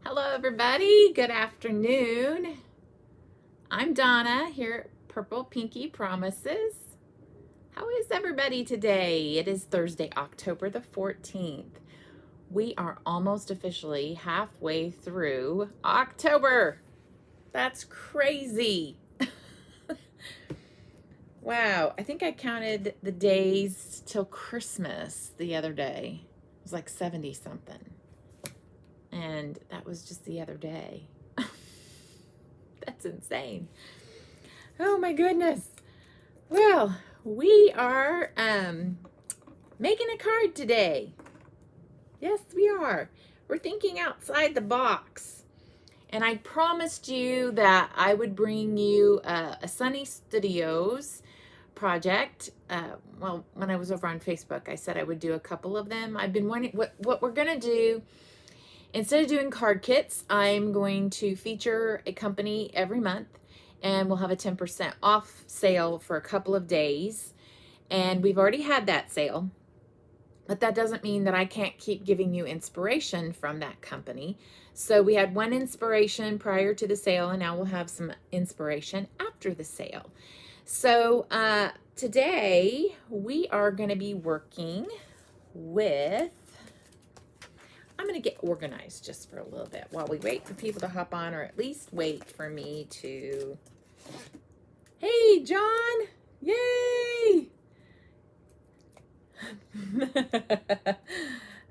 Hello everybody, good afternoon. I'm Donna here at Purple Pinky Promises. How is everybody today? It is Thursday, October the 14th. We are almost officially halfway through October. That's crazy. Wow, I think I counted the days till Christmas the other day. It was like 70 something. And that was just the other day. That's insane. Oh my goodness. Well, we are making a card today. Yes, we are. We're thinking outside the box. And I promised you that I would bring you a Sunny Studios project. Well, when I was over on Facebook, I said I would do a couple of them. I've been wondering what we're going to do. Instead of doing card kits, I'm going to feature a company every month, and we'll have a 10% off sale for a couple of days. And we've already had that sale, but that doesn't mean that I can't keep giving you inspiration from that company. So we had one inspiration prior to the sale, and now we'll have some inspiration after the sale. So today we are going to be working with, I'm going to get organized just for a little bit while we wait for people to hop on, or at least wait for me to... Hey, John! Yay!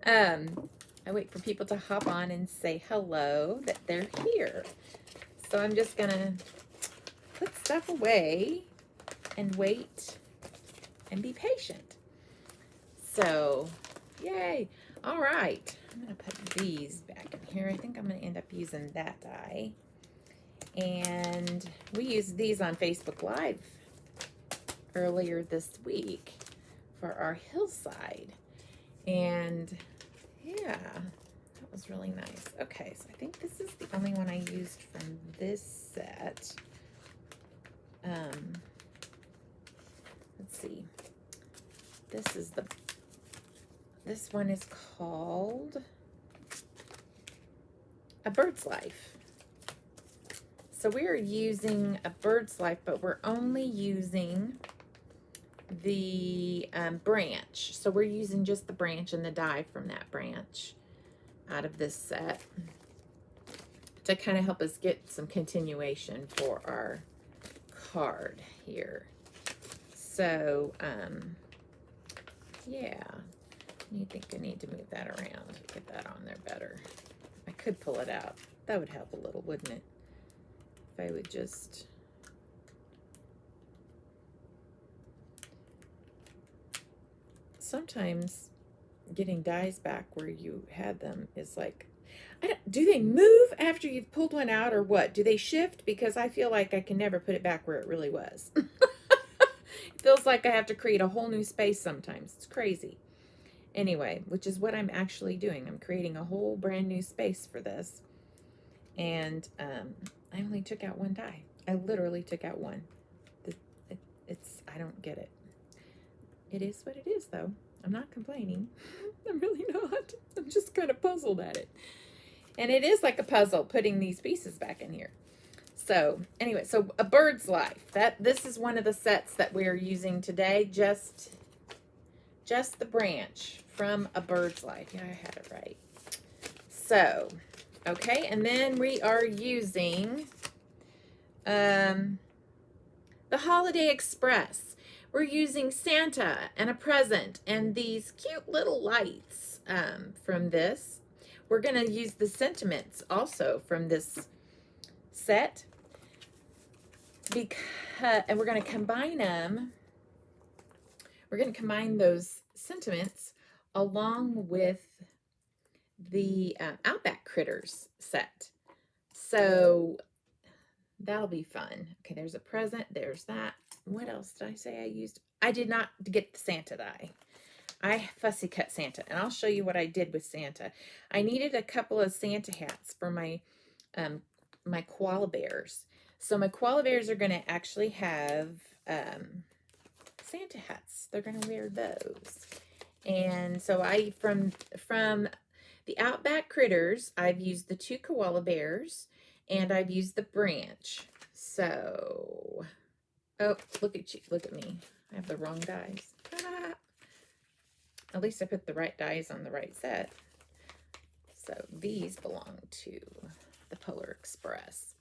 I wait for people to hop on and say hello, that they're here. So I'm just going to put stuff away and wait and be patient. So, yay! All right. I'm going to put these back in here. I think I'm going to end up using that die. And we used these on Facebook Live earlier this week for our hillside. And yeah, that was really nice. Okay, so I think this is the only one I used from this set. Let's see. This one is called A Bird's Life. So we're using A Bird's Life, but we're only using the branch. So we're using just the branch and the die from that branch out of this set to kind of help us get some continuation for our card here. So, yeah. I think I need to move that around, get that on there better. I could pull it out. That would help a little, wouldn't it? If I would just... Sometimes getting dies back where you had them is like, do they move after you've pulled one out or what? Do they shift? Because I feel like I can never put it back where it really was. It feels like I have to create a whole new space sometimes. It's crazy. Anyway, which is what I'm actually doing. I'm creating a whole brand new space for this. And I only took out one die. I literally took out one. I don't get it. It is what it is, though. I'm not complaining. I'm really not. I'm just kind of puzzled at it. And it is like a puzzle putting these pieces back in here. So anyway, so A Bird's Life. This is one of the sets that we're using today. Just the branch from A Bird's Life. Yeah, I had it right. So, okay, and then we are using the Holiday Express. We're using Santa and a present and these cute little lights from this. We're going to use the sentiments also from this set, and we're going to combine them. We're going to combine those sentiments along with the Outback Critters set. So that'll be fun. Okay, there's a present. There's that. What else did I say I used? I did not get the Santa die. I fussy cut Santa, and I'll show you what I did with Santa. I needed a couple of Santa hats for my my koala bears. So my koala bears are going to actually have Santa hats. They're going to wear those. And so I, from The Outback Critters, I've used the 2 koala bears, and I've used the branch. So, oh, look at you, look at me. I have the wrong dies. Ah. At least I put the right dies on the right set. So these belong to the Polar Express.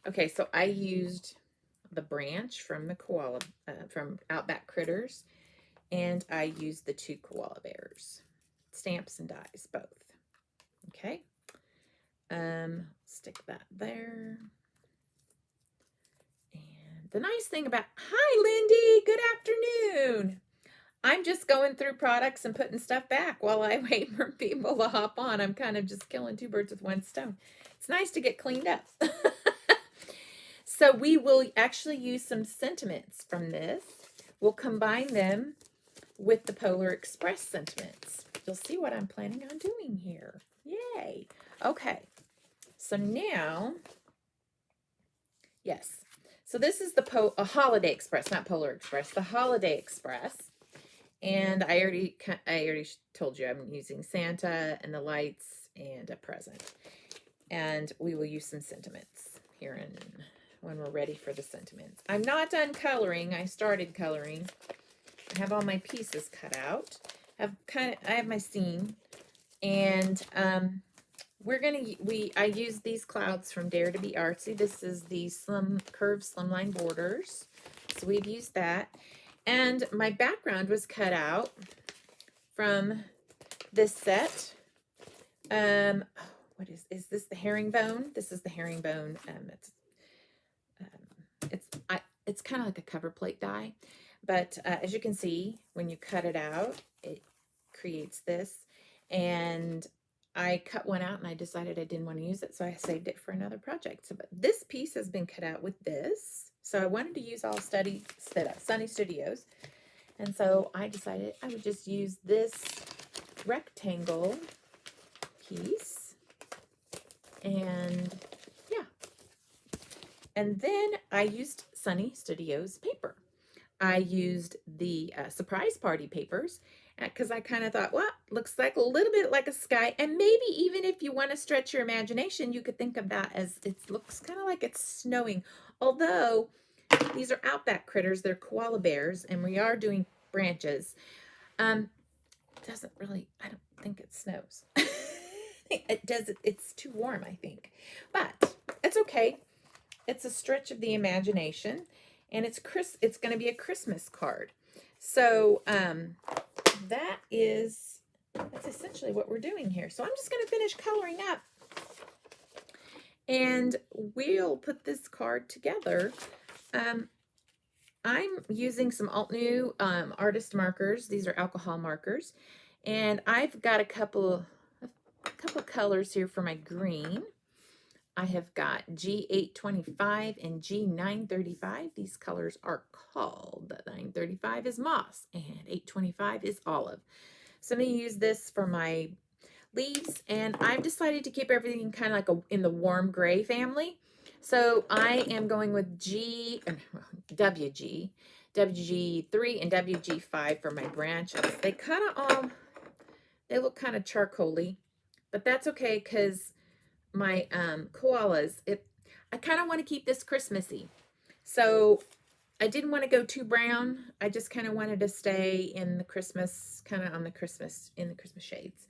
Okay, so I used the branch from the koala, from Outback Critters, and I used the 2 koala bears. Stamps and dies, both. Okay. Stick that there. And the nice thing about, hi Lindy, good afternoon. I'm just going through products and putting stuff back while I wait for people to hop on. I'm kind of just killing 2 birds with 1 stone. It's nice to get cleaned up. So we will actually use some sentiments from this. We'll combine them with the Polar Express sentiments. You'll see what I'm planning on doing here. Yay. Okay. So now, yes. So this is the Holiday Express, not Polar Express, the Holiday Express. And I already told you I'm using Santa and the lights and a present. And we will use some sentiments here when we're ready for the sentiments. I'm not done coloring. I started coloring. I have all my pieces cut out. I have my scene, and I use these clouds from Dare to Be Artsy. This is the curved slimline borders. So we've used that. And my background was cut out from this set. What is this the herringbone? This is the herringbone. It's kind of like a cover plate die, but as you can see, when you cut it out, it creates this. And I cut one out and I decided I didn't want to use it, so I saved it for another project. So, but this piece has been cut out with this. So I wanted to use all Sunny Studios. And so I decided I would just use this rectangle piece. And yeah. And then I used Sunny Studios paper. I used the Surprise Party papers because I kind of thought, well, looks like a little bit like a sky. And maybe even if you want to stretch your imagination, you could think of that as it looks kind of like it's snowing. Although these are Outback Critters, they're koala bears, and we are doing branches. Doesn't really, I don't think it snows. It does, it's too warm, I think. But it's okay. It's a stretch of the imagination. And it's going to be a Christmas card. So that's essentially what we're doing here. So I'm just going to finish coloring up. And we'll put this card together. I'm using some Altenew artist markers. These are alcohol markers. And I've got a couple of colors here for my green. I have got G825 and G935. These colors are called, 935 is moss and 825 is olive. So I'm going to use this for my leaves, and I've decided to keep everything kind of like in the warm gray family. So I am going with WG3 and WG5 for my branches. They kind of they look kind of charcoaly, but that's okay because my koalas, I kind of want to keep this Christmassy. So I didn't want to go too brown. I just kind of wanted to stay in the Christmas, kind of on the Christmas, in the Christmas shades.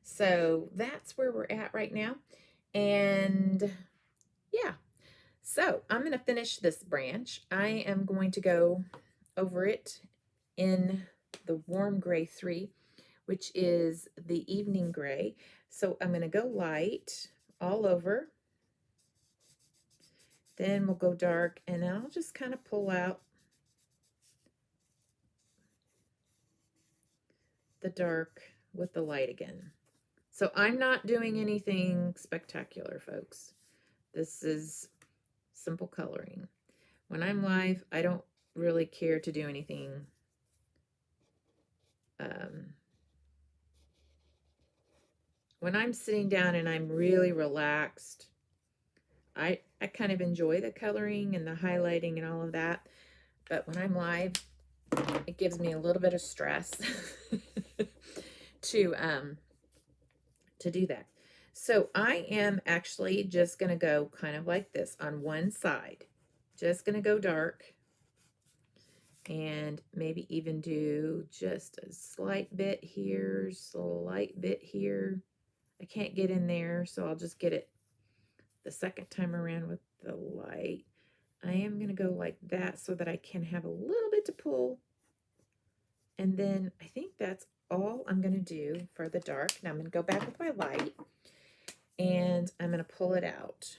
So that's where we're at right now. And yeah, so I'm going to finish this branch. I am going to go over it in the warm gray 3, which is the evening gray. So I'm going to go light all over. Then we'll go dark, and then I'll just kind of pull out the dark with the light again. So I'm not doing anything spectacular, folks. This is simple coloring. When I'm live, I don't really care to do anything when I'm sitting down and I'm really relaxed, I kind of enjoy the coloring and the highlighting and all of that. But when I'm live, it gives me a little bit of stress to to do that. So I am actually just going to go kind of like this on one side. Just going to go dark and maybe even do just a slight bit here, slight bit here. I can't get in there, so I'll just get it the second time around with the light. I am going to go like that so that I can have a little bit to pull. And then I think that's all I'm going to do for the dark. Now I'm going to go back with my light and I'm going to pull it out.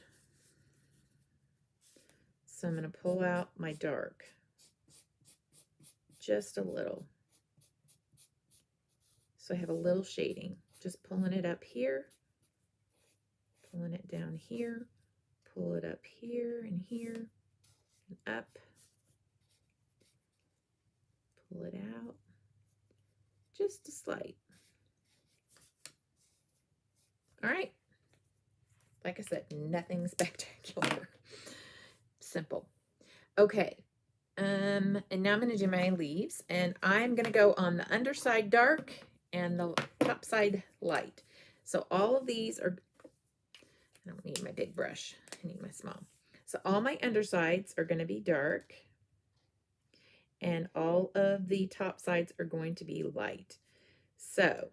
So I'm going to pull out my dark just a little. So I have a little shading, just pulling it up here, pulling it down here, pull it up here and here, and up, pull it out, just a slight. All right. Like I said, nothing spectacular. Simple. Okay. And now I'm going to do my leaves, and I'm going to go on the underside dark and the top side light. So all of these are, I don't need my big brush. I need my small. So all my undersides are going to be dark, and all of the top sides are going to be light. So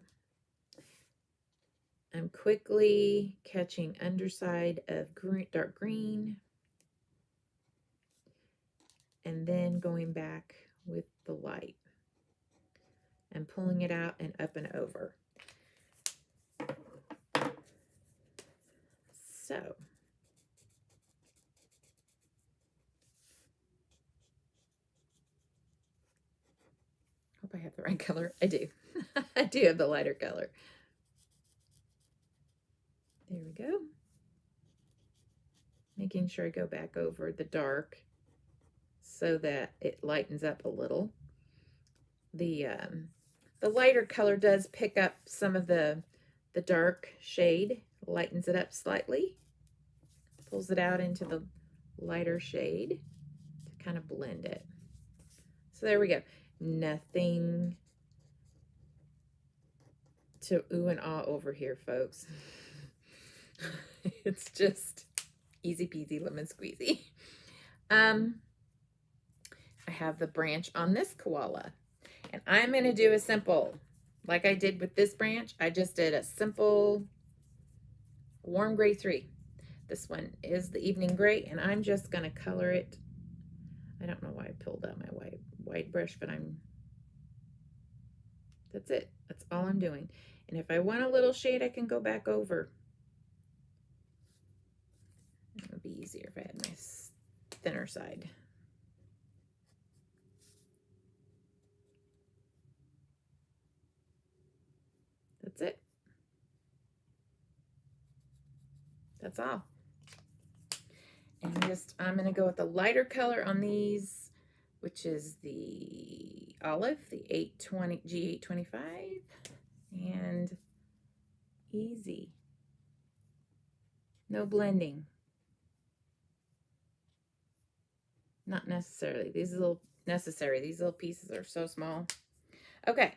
I'm quickly catching underside of green, dark green, and then going back with the light and pulling it out and up and over. So hope I have the right color. I do. I do have the lighter color. There we go. Making sure I go back over the dark so that it lightens up a little. The lighter color does pick up some of the dark shade, lightens it up slightly, pulls it out into the lighter shade to kind of blend it. So there we go. Nothing to ooh and ah over here, folks. It's just easy peasy lemon squeezy. I have the branch on this koala, and I'm going to do a simple, like I did with this branch. I just did a simple warm gray 3. This one is the evening gray, and I'm just going to color it. I don't know why I pulled out my white brush, but that's it. That's all I'm doing. And if I want a little shade, I can go back over. It would be easier if I had my thinner side. That's it. That's all. And I'm going to go with the lighter color on these, which is the olive, the G825, and easy. No blending. Not necessarily. These little pieces are so small. Okay.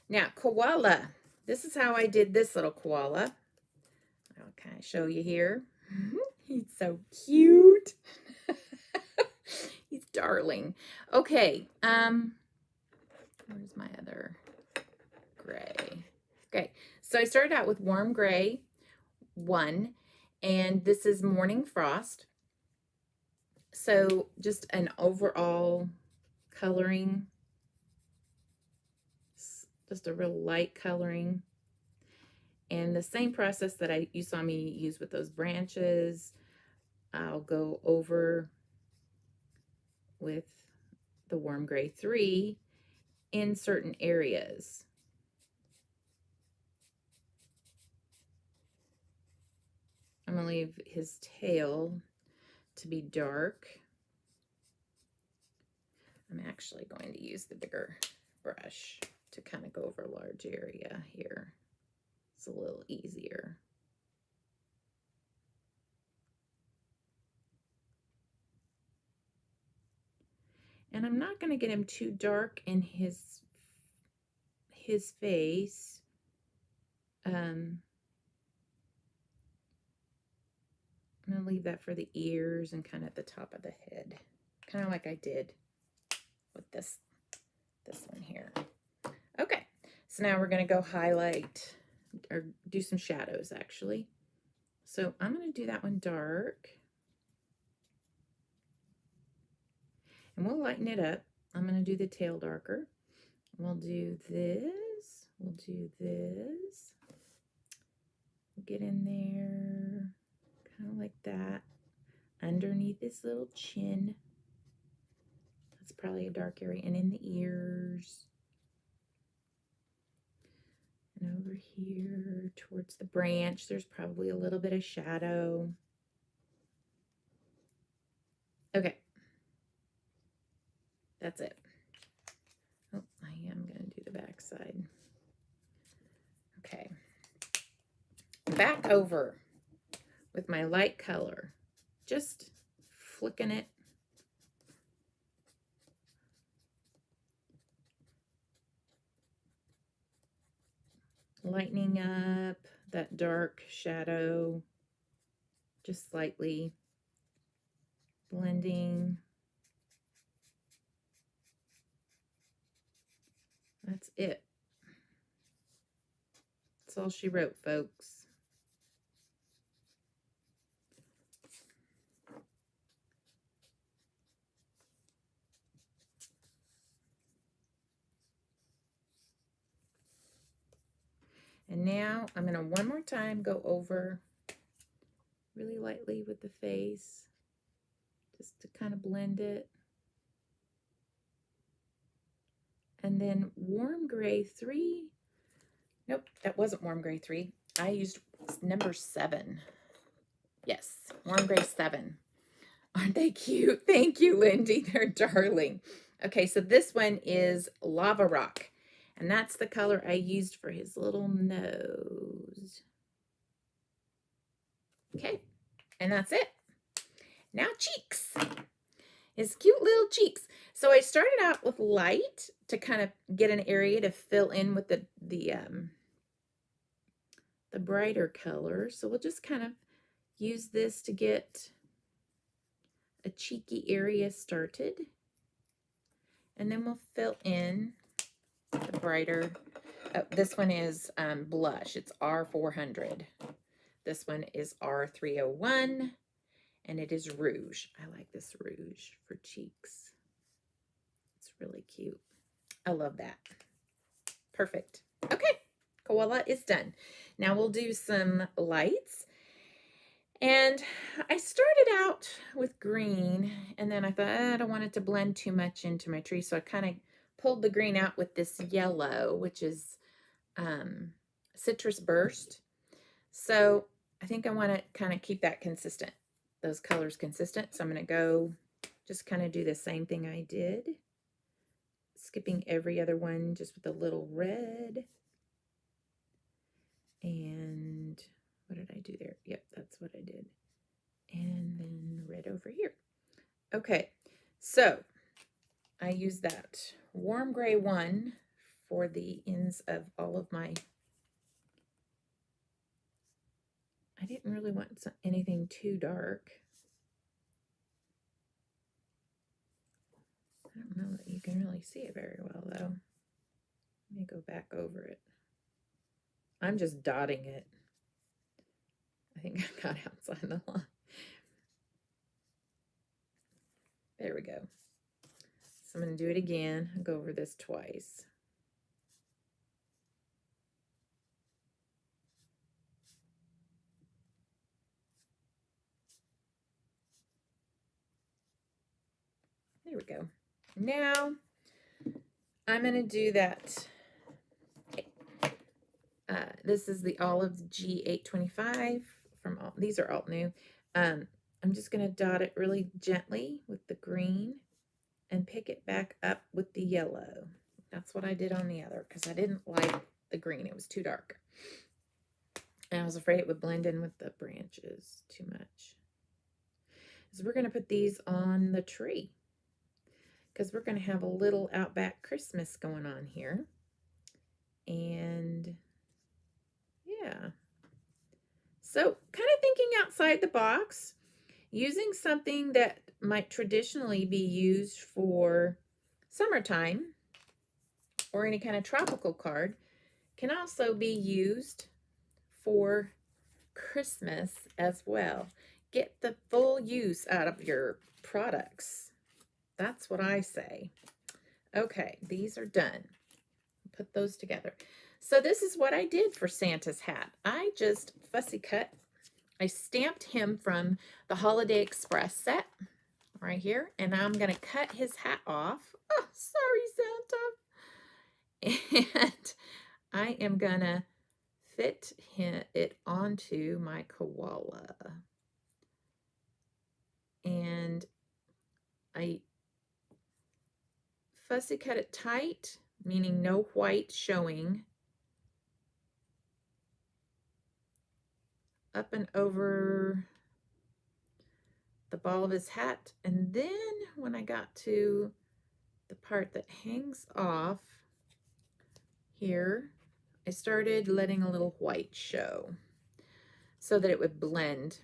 Now, koala. This is how I did this little koala. I'll kind of show you here. He's so cute. He's darling. Okay. Where's my other gray? Okay. So I started out with warm gray 1, and this is Morning Frost. So just an overall coloring, just a real light coloring. And the same process that you saw me use with those branches, I'll go over with the warm gray 3 in certain areas. I'm going to leave his tail to be dark. I'm actually going to use the bigger brush to kind of go over a large area here. It's a little easier. And I'm not going to get him too dark in his face. leave that for the ears and kind of at the top of the head. Kind of like I did with this one here. Okay, so now we're going to go highlight or do some shadows actually. So I'm going to do that one dark. And we'll lighten it up. I'm going to do the tail darker. We'll do this. We'll do this. Get in there, kind of like that, underneath this little chin. That's probably a dark area. And in the ears. And over here towards the branch, there's probably a little bit of shadow. Okay. That's it. Oh, I am going to do the back side. Okay. Back over with my light color. Just flicking it. Lightening up that dark shadow just slightly. Blending. That's it. That's all she wrote, folks. And now I'm going to one more time go over really lightly with the face, just to kind of blend it. And then warm gray 3. Nope, that wasn't warm gray 3. I used number 7. Yes, warm gray 7. Aren't they cute? Thank you, Lindy. They're darling. Okay, so this one is Lava Rock. And that's the color I used for his little nose. Okay, and that's it. Now cheeks. His cute little cheeks. So I started out with light to kind of get an area to fill in with the brighter color. So we'll just kind of use this to get a cheeky area started. And then we'll fill in the brighter. Oh, this one is blush. It's R400. This one is R301. And it is Rouge. I like this Rouge for cheeks. It's really cute. I love that. Perfect. Okay, Koala is done. Now we'll do some lights. And I started out with green, and then I thought, I don't want it to blend too much into my tree, so I kind of pulled the green out with this yellow, which is Citrus Burst. So I think I want to kind of keep that consistent, those colors consistent. So I'm going to go just kind of do the same thing I did, skipping every other one just with a little red. And what did I do there? Yep, that's what I did. And then red over here. Okay, so I use that warm gray one for the ends of all of my, I didn't really want anything too dark. I don't know that you can really see it very well though. Let me go back over it. I'm just dotting it. I think I got outside the line. There we go. So I'm going to do it again. I'll go over this twice. There we go. Now I'm going to do that. This is the Olive G825 from these are Altenew. I'm just going to dot it really gently with the green and pick it back up with the yellow. That's what I did on the other because I didn't like the green. It was too dark. And I was afraid it would blend in with the branches too much. So we're going to put these on the tree because we're going to have a little Outback Christmas going on here. And yeah. So kind of thinking outside the box. using something that might traditionally be used for summertime or any kind of tropical card can also be used for Christmas as well. Get the full use out of your products. That's what I say. Okay, these are done. Put those together. So this is what I did for Santa's hat. I just fussy cut. I stamped him from the Holiday Express set right here, and I'm going to cut his hat off. Oh, sorry, Santa. And I am going to fit it onto my koala. And I fussy cut it tight, meaning no white showing, up and over the ball of his hat. And then when I got to the part that hangs off here, I started letting a little white show so that it would blend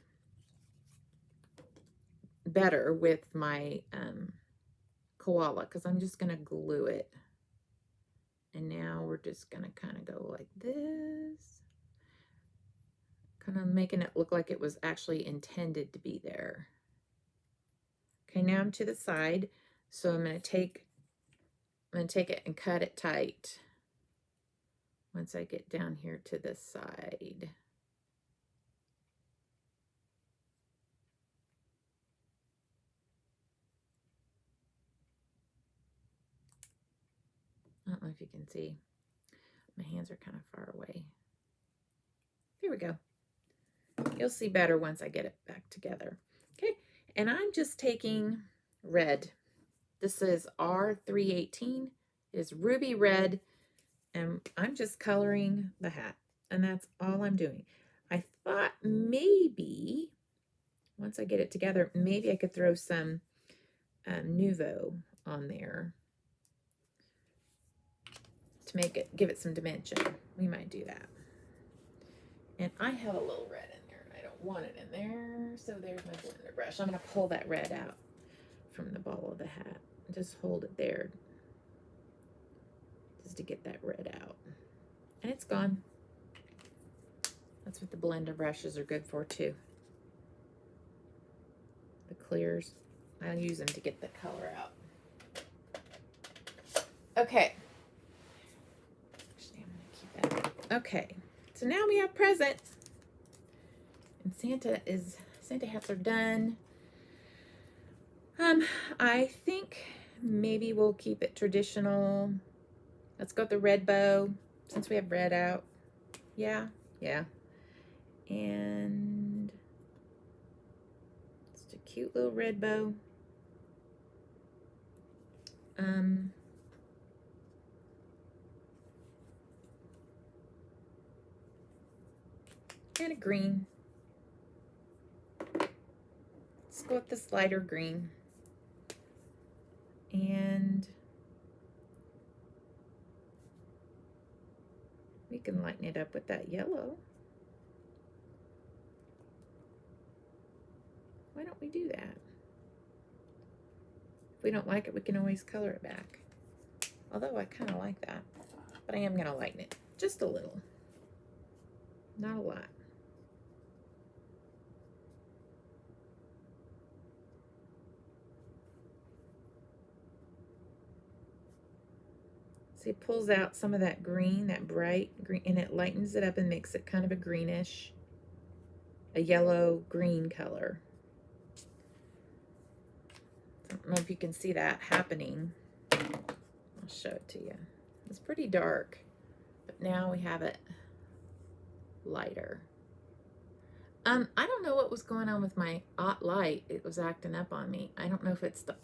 better with my koala, because I'm just going to glue it. And now we're just going to kind of go like this, kind of making it look like it was actually intended to be there. Okay, now I'm to the side, so I'm going to take it and cut it tight once I get down here to this side. I don't know if you can see. My hands are kind of far away. Here we go. You'll see better once I get it back together. Okay, and I'm just taking red. This is R318. It is ruby red, and I'm just coloring the hat, and that's all I'm doing. I thought maybe once I get it together, maybe I could throw some Nuvo on there to make it, give it some dimension. We might do that. And I have a little red in there, and I don't want it in there, so there's my blender brush. I'm going to pull that red out from the ball of the hat. Just hold it there just to get that red out. And it's gone. That's what the blender brushes are good for too. The clears. I'll use them to get the color out. Okay. Actually, I'm going to keep that. Okay. So now we have presents. And Santa hats are done. I think maybe we'll keep it traditional. Let's go with the red bow since we have red out. Yeah. And just a cute little red bow. And a green. Let's go with this lighter green. And we can lighten it up with that yellow. Why don't we do that? If we don't like it, we can always color it back. Although I kind of like that. But I am going to lighten it just a little. Not a lot. See, it pulls out some of that green, that bright green, and it lightens it up and makes it kind of a greenish, a yellow-green color. I don't know if you can see that happening. I'll show it to you. It's pretty dark, but now we have it lighter. I don't know what was going on with my light. It was acting up on me. I don't know if it's the,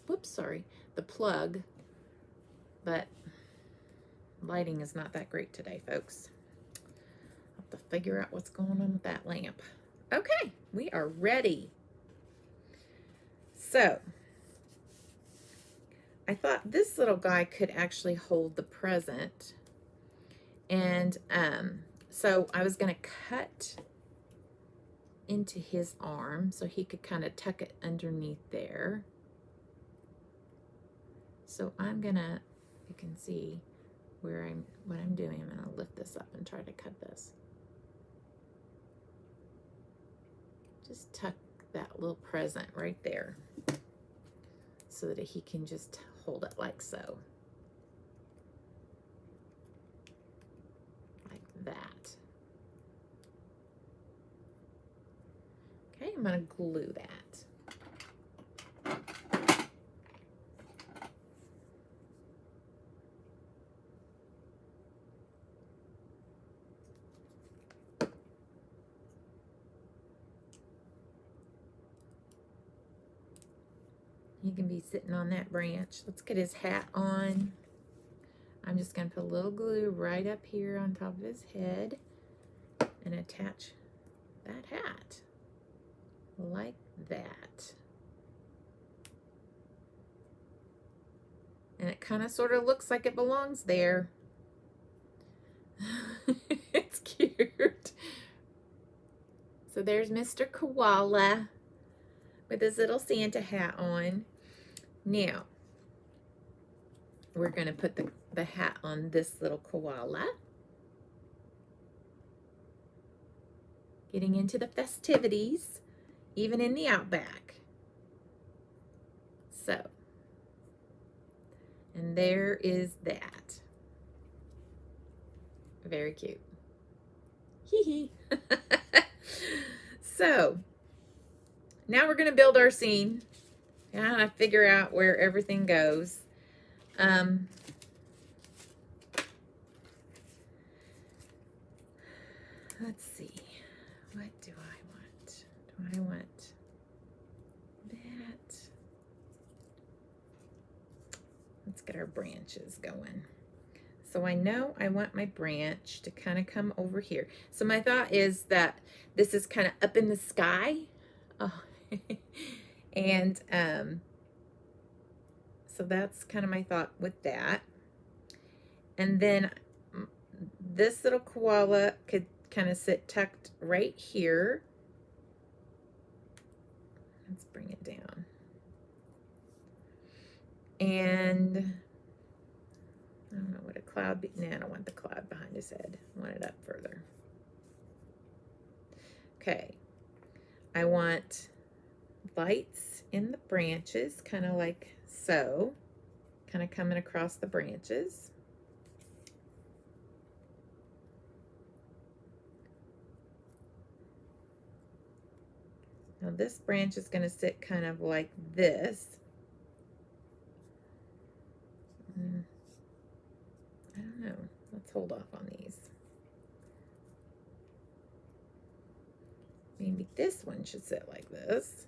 the plug, but lighting is not that great today, folks. I'll have to figure out what's going on with that lamp. Okay, we are ready. So, I thought this little guy could actually hold the present. And so I was going to cut into his arm so he could kind of tuck it underneath there. So I'm gonna, you can see where what I'm doing. I'm gonna lift this up and try to cut this. Just tuck that little present right there so that he can just hold it like so. Like that. Okay, I'm gonna glue that. He can be sitting on that branch. Let's get his hat on. I'm just going to put a little glue right up here on top of his head and attach that hat like that. And it kind of sort of looks like it belongs there. It's cute. So there's Mr. Koala with his little Santa hat on. Now, we're going to put the hat on this little koala. Getting into the festivities, even in the Outback. So, and there is that. Very cute. Hee hee. So, now we're going to build our scene. And I figure out where everything goes. Let's see. What do I want? Do I want that? Let's get our branches going. So I know I want my branch to kind of come over here. So my thought is that this is kind of up in the sky. Oh. And so that's kind of my thought with that. And then this little koala could kind of sit tucked right here. Let's bring it down. And I don't know what a cloud be. No, I don't want the cloud behind his head. I want it up further. Okay. I want lights in the branches, kind of like so, kind of coming across the branches. Now this branch is going to sit kind of like this. I don't know. Let's hold off on these. Maybe this one should sit like this.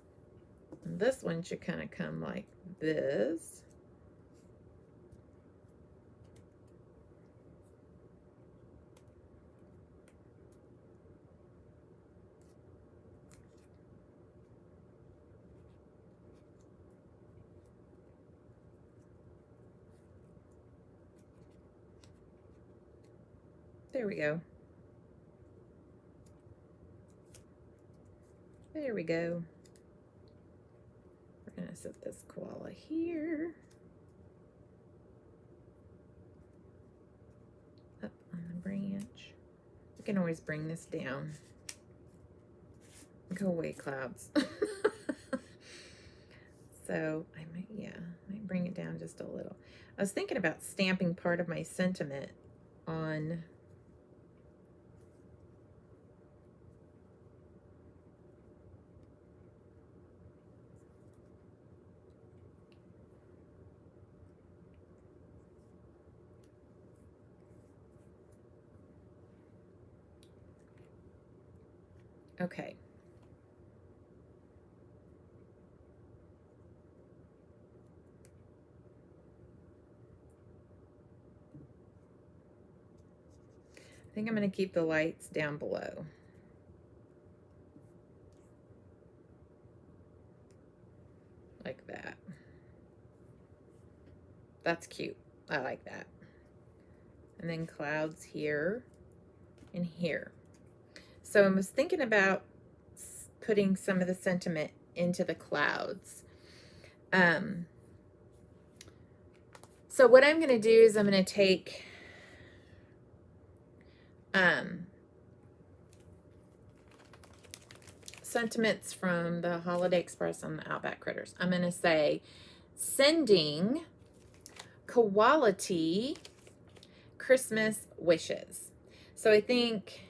And this one should kind of come like this. There we go. There we go. We're going to set this koala here. Up on the branch. We can always bring this down. Go away, clouds. So I might bring it down just a little. I was thinking about stamping part of my sentiment on okay. I think I'm going to keep the lights down below. Like that. That's cute. I like that. And then clouds here and here. So I was thinking about putting some of the sentiment into the clouds. So what I'm going to do is I'm going to take sentiments from the Holiday Express and the Outback Critters. I'm going to say, sending quality Christmas wishes. So I think,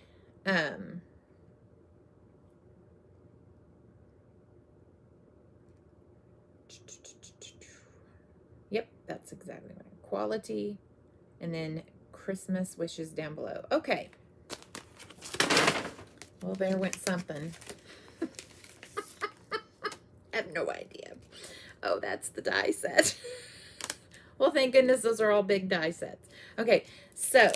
yep, that's exactly right. Quality, and then Christmas wishes down below. Okay. Well, there went something. I have no idea. Oh, that's the die set. Well, thank goodness those are all big die sets. Okay, so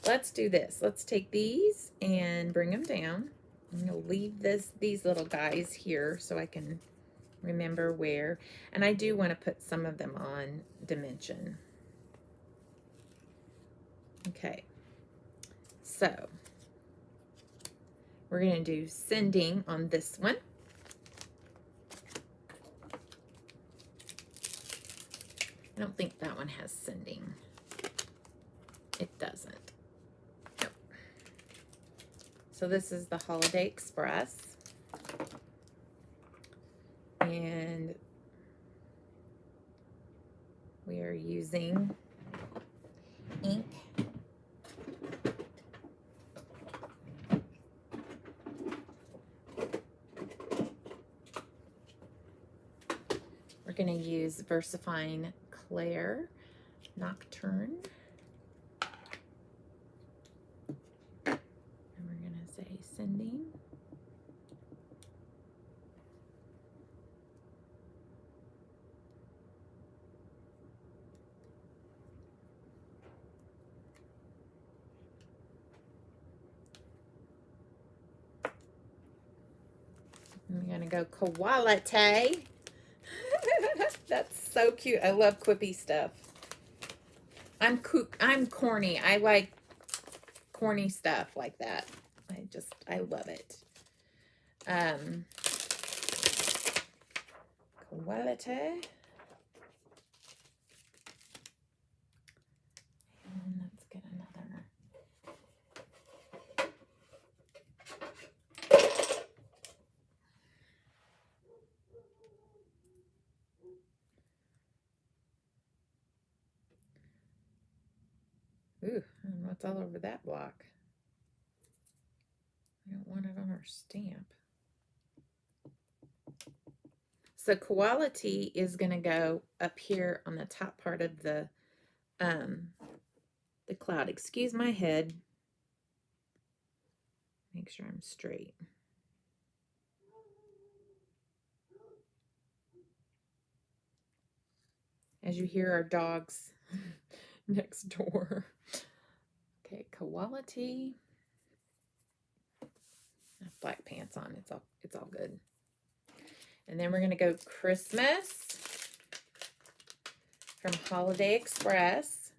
let's do this. Let's take these and bring them down. I'm going to leave these little guys here so I can remember where. And I do want to put some of them on dimension. Okay, so we're going to do sending on this one. I don't think that one has sending. It doesn't. Nope. So this is the Holiday Express. And we are using ink. We're going to use Versafine Clair Nocturne. And we're going to say sending. I'm going to go quality. That's so cute. I love quippy stuff. I'm corny. I like corny stuff like that. I love it. Quality. And let's get another. Ooh, and what's all over that block? I don't want it on our stamp. So quality is going to go up here on the top part of the cloud. Excuse my head. Make sure I'm straight. As you hear our dogs next door. Okay, quality. I have black pants on. It's all good. And then we're going to go Christmas from Holiday Express.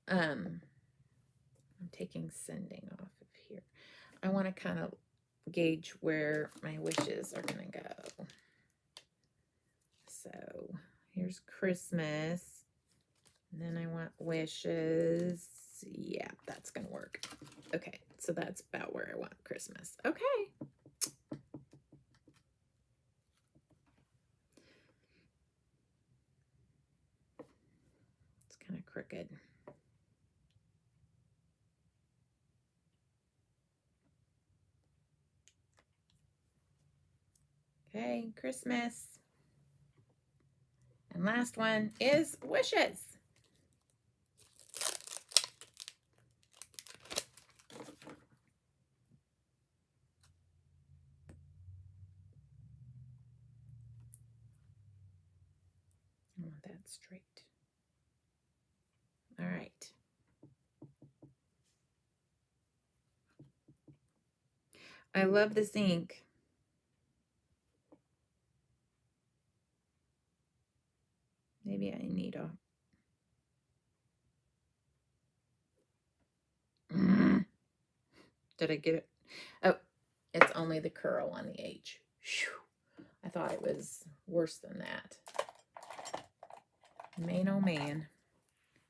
I'm taking sending off of here. I want to kind of gauge where my wishes are going to go. So here's Christmas. And then I want wishes. Yeah, that's going to work. Okay, so that's about where I want Christmas. Okay. It's kind of crooked. Okay, Christmas. And last one is wishes. I want that straight. All right. I love this ink. Maybe I need a... Did I get it? Oh, it's only the curl on the H. Whew. I thought it was worse than that. Man, oh man.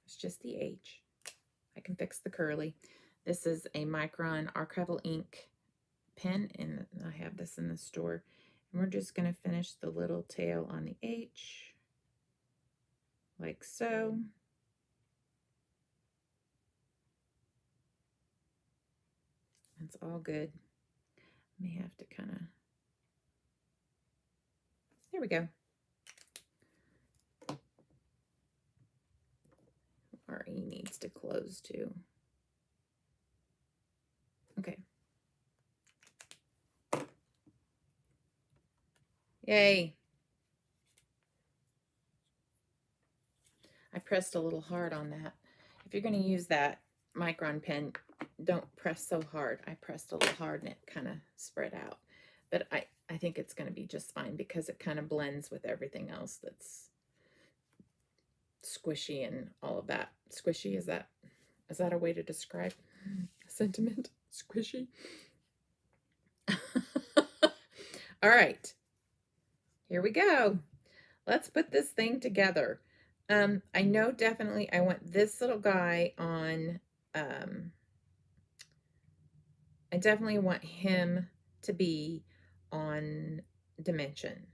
It's just the H. I can fix the curly. This is a Micron archival ink pen, and I have this in the store. And we're just going to finish the little tail on the H, like so. It's all good. May have to kind of, there we go. Our E needs to close too. Okay. Yay. I pressed a little hard on that. If you're going to use that Micron pen, don't press so hard. I pressed a little hard and it kind of spread out. But I think it's going to be just fine because it kind of blends with everything else that's squishy and all of that. Squishy, is that a way to describe sentiment? Squishy? All right. Here we go. Let's put this thing together. I know definitely I want this little guy on, I definitely want him to be on dimension.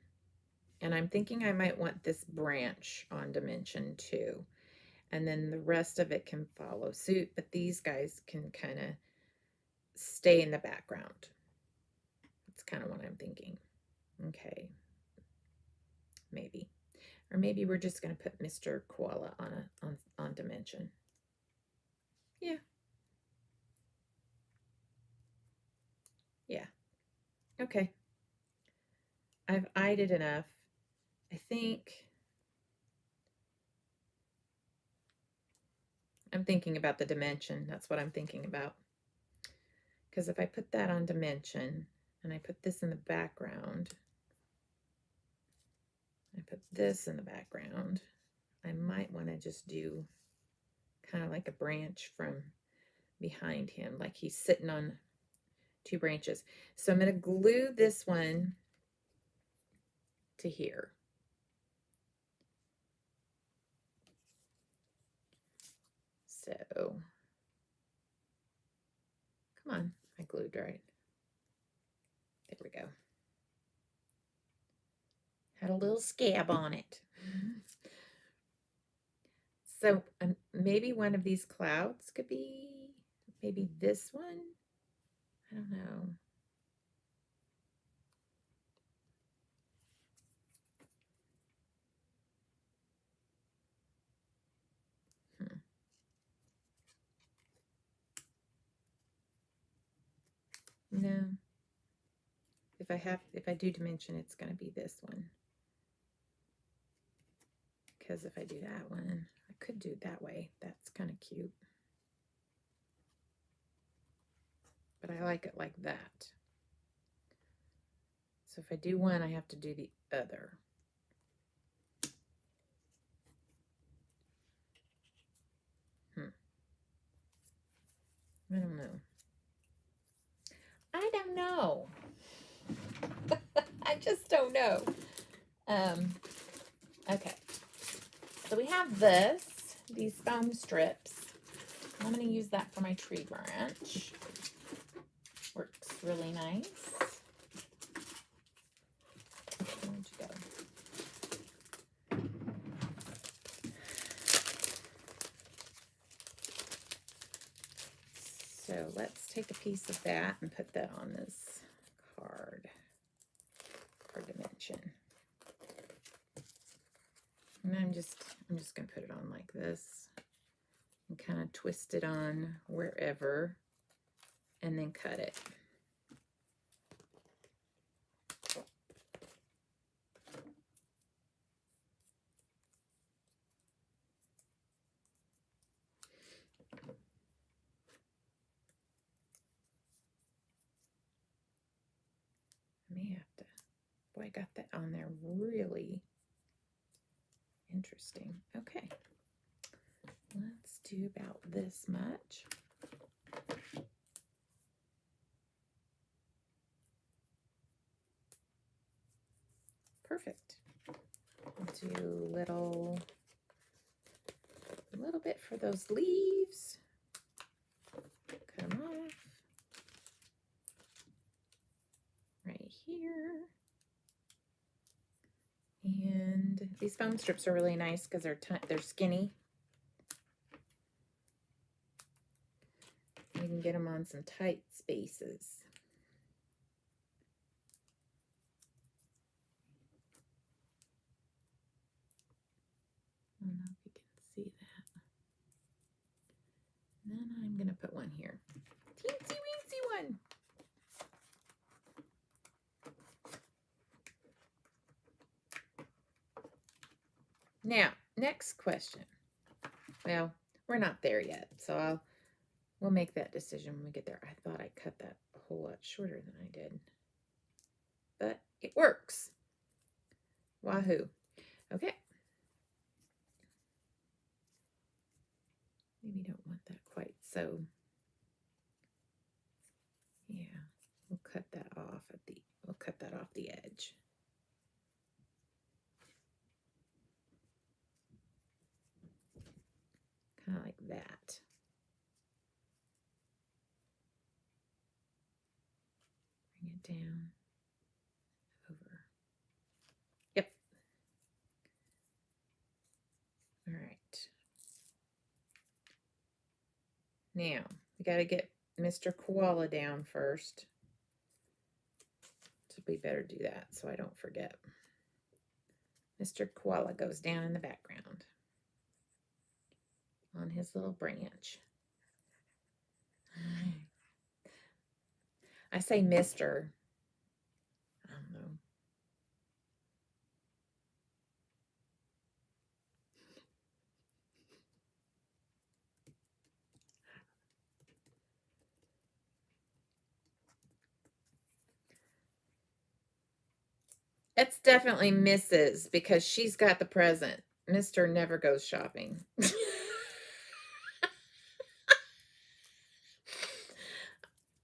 And I'm thinking I might want this branch on dimension too. And then the rest of it can follow suit, but these guys can kind of stay in the background. That's kind of what I'm thinking. Okay. Maybe. Or maybe we're just going to put Mr. Koala on dimension. Yeah. Yeah. Okay. I've eyed it enough. I think I'm thinking about the dimension. That's what I'm thinking about. Because if I put that on dimension and I put this in the background, I put this in the background, I might want to just do kind of like a branch from behind him, like he's sitting on 2 branches. So I'm going to glue this one to here. So, come on, I glued right. There we go. Had a little scab on it. So maybe one of these clouds could be, maybe this one. I don't know. No. If I do dimension, it's going to be this one. Because if I do that one, I could do it that way. That's kind of cute. But I like it like that. So if I do one, I have to do the other. I don't know. I don't know. I just don't know. Okay. So we have these foam strips. I'm going to use that for my tree branch. Works really nice. Where'd you go? So let's take a piece of that and put that on this card for dimension. And I'm just going to put it on like this and kind of twist it on wherever and then cut it. I may have to, boy, I got that on there really interesting. Okay, let's do about this much. perfect. Do a little bit for those leaves. Cut them off. Right here. And these foam strips are really nice because they're skinny. You can get them on some tight spaces. I don't know if you can see that. And then I'm going to put one here. Teensy weensy one. Now, next question. Well, we're not there yet, so we'll make that decision when we get there. I thought I cut that a whole lot shorter than I did, but it works. Wahoo. Okay. Maybe don't want that quite so. Yeah, we'll cut that off the edge. Kind of like that. Bring it down, over. Yep. All right. Now, we got to get Mr. Koala down first. So we better do that so I don't forget. Mr. Koala goes down in the background on his little branch. I say Mr. I don't know. It's definitely Mrs. because she's got the present. Mr. never goes shopping.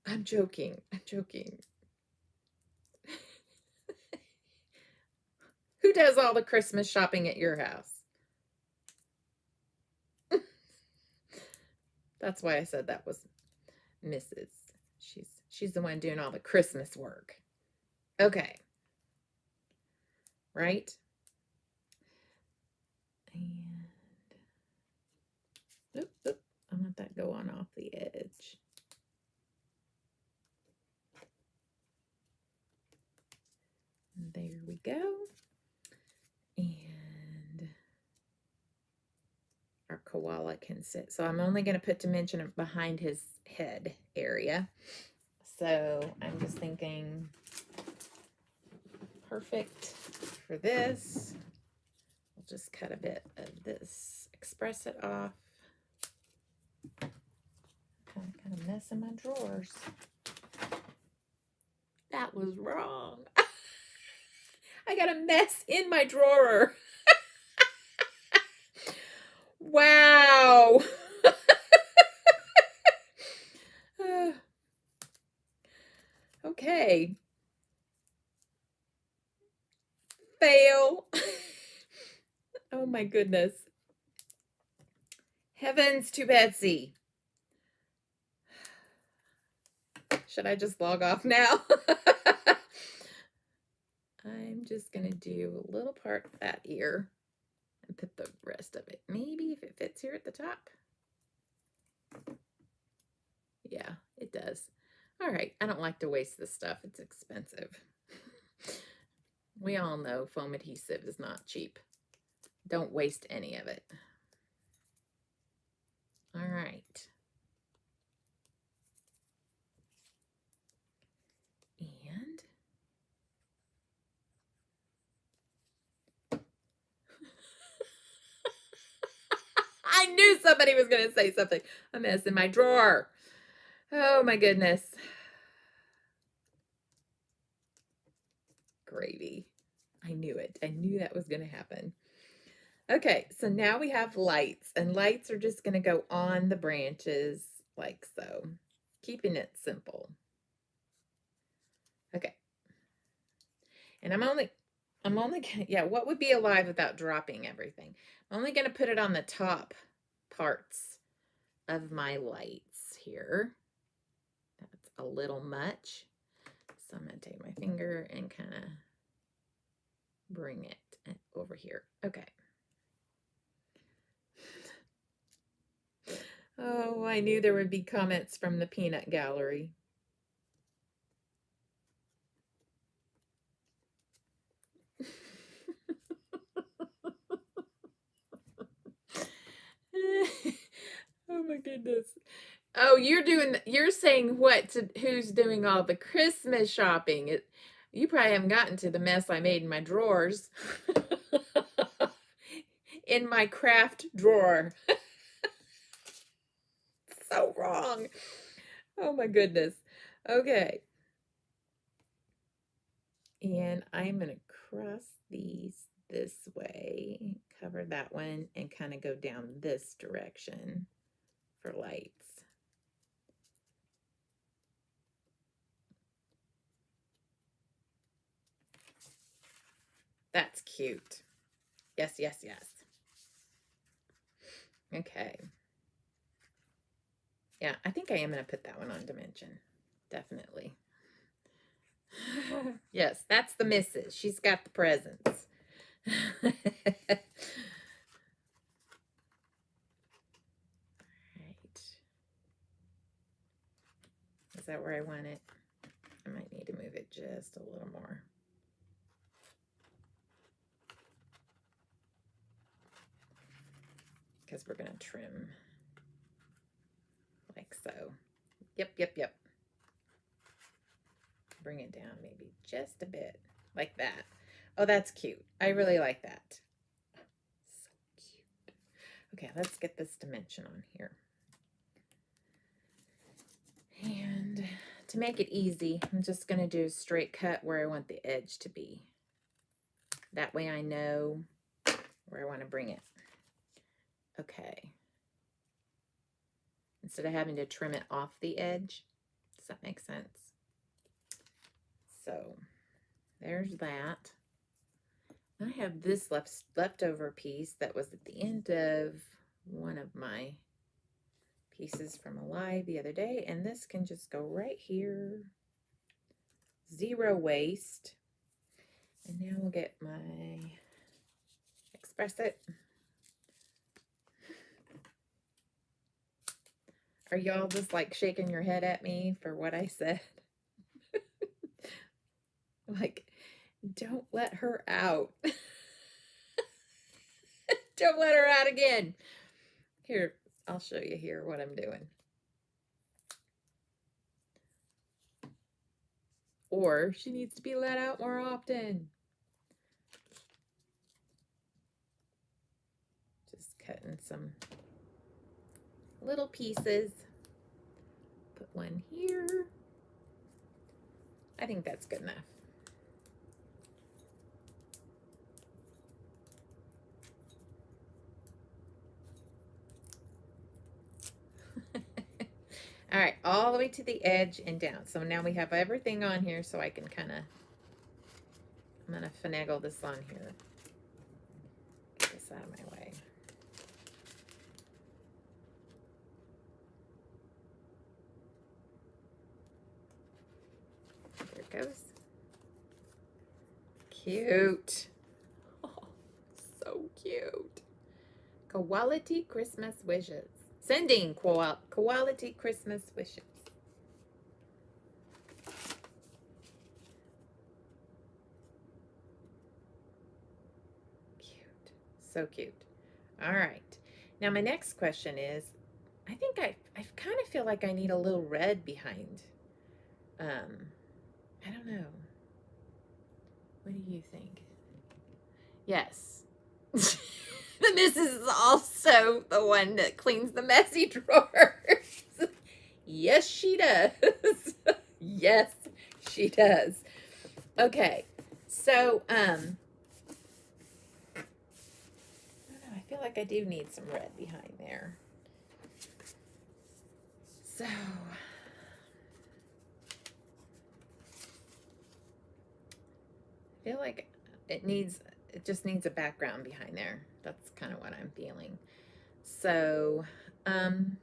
I'm joking. I'm joking. Who does all the Christmas shopping at your house? That's why I said that was Mrs. She's the one doing all the Christmas work. Okay. Right? And oop, I want that go on off the edge. And there we go. And our koala can sit. So I'm only going to put dimension behind his head area. So I'm just thinking perfect for this. We'll just cut a bit of this, express it off. Kind of mess in my drawers. That was wrong. I got a mess in my drawer. Wow. Okay. Fail. Oh my goodness. Heavens to Betsy. Should I just log off now? I'm just going to do a little part of that ear and put the rest of it. Maybe if it fits here at the top. Yeah, it does. All right. I don't like to waste this stuff. It's expensive. We all know foam adhesive is not cheap. Don't waste any of it. All right. And I knew somebody was going to say something. A mess in my drawer. Oh my goodness. Gravy. I knew it. I knew that was going to happen. Okay, so now we have lights, and lights are just going to go on the branches like so, keeping it simple. Okay. And I'm only, I'm only gonna, yeah, what would be alive without dropping everything? I'm only gonna put it on the top parts of my lights here. That's a little much. So I'm gonna take my finger and kind of bring it over here. Okay. Oh, I knew there would be comments from the peanut gallery. Oh my goodness. Oh, you're saying who's doing all the Christmas shopping? You probably haven't gotten to the mess I made in my drawers. In my craft drawer. So wrong. Oh my goodness. Okay. And I'm going to cross these this way, cover that one, and kind of go down this direction for lights. That's cute. Yes, yes, yes. Okay. Yeah, I think I am going to put that one on dimension. Definitely. Yes, that's the missus. She's got the presents. Right. Is that where I want it? I might need to move it just a little more. Because we're going to trim like so. Yep, yep, yep. Bring it down maybe just a bit, like that. Oh, that's cute. I really like that. So cute. Okay, let's get this dimension on here. And to make it easy, I'm just going to do a straight cut where I want the edge to be. That way I know where I want to bring it. Okay. Instead of having to trim it off the edge. Does that make sense? So there's that. I have this leftover piece that was at the end of one of my pieces from Alive the other day, and this can just go right here. Zero waste. And now we'll get my Express It. Are y'all just like shaking your head at me for what I said? Like, don't let her out. Don't let her out again. Here, I'll show you here what I'm doing. Or she needs to be let out more often. Just cutting some little pieces. Put one here. I think that's good enough. All right, all the way to the edge and down. So now we have everything on here, so I can kind of, I'm going to finagle this on here. Get this out of my way. There it goes. Cute. Oh, so cute. Quality Christmas wishes. Sending quality Christmas wishes. Cute. So cute. All right. Now my next question is, I think I kind of feel like I need a little red behind. I don't know. What do you think? Yes. The missus is also the one that cleans the messy drawers. Yes, she does. Yes, she does. Okay, so, I don't know, I feel like I do need some red behind there. So, I feel like it just needs a background behind there. That's kind of what I'm feeling. So, and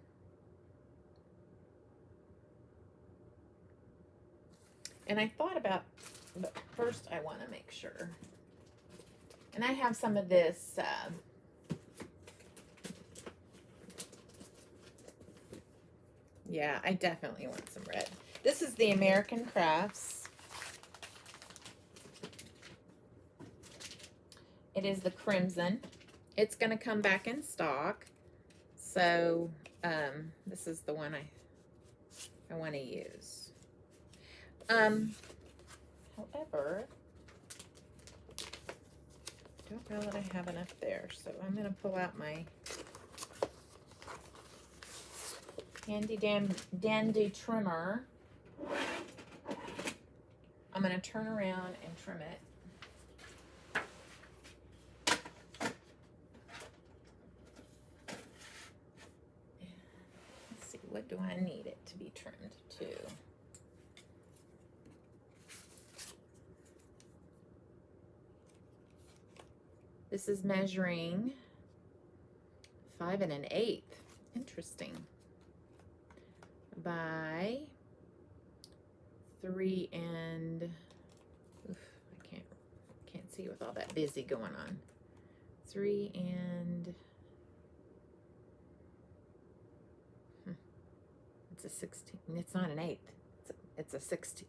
I thought about, but first I want to make sure. And I have some of this, yeah, I definitely want some red. This is the American Crafts. It is the crimson. It's going to come back in stock. So, this is the one I want to use. However, I don't know that I have enough there, so I'm going to pull out my handy dandy trimmer. I'm going to turn around and trim it. Let's see, what do I need it to be trimmed to? This is measuring 5 1/8. Interesting. By 3 and oof, I can't see with all that busy going on. 3 and it's a 16. It's not an 1/8. It's a 16.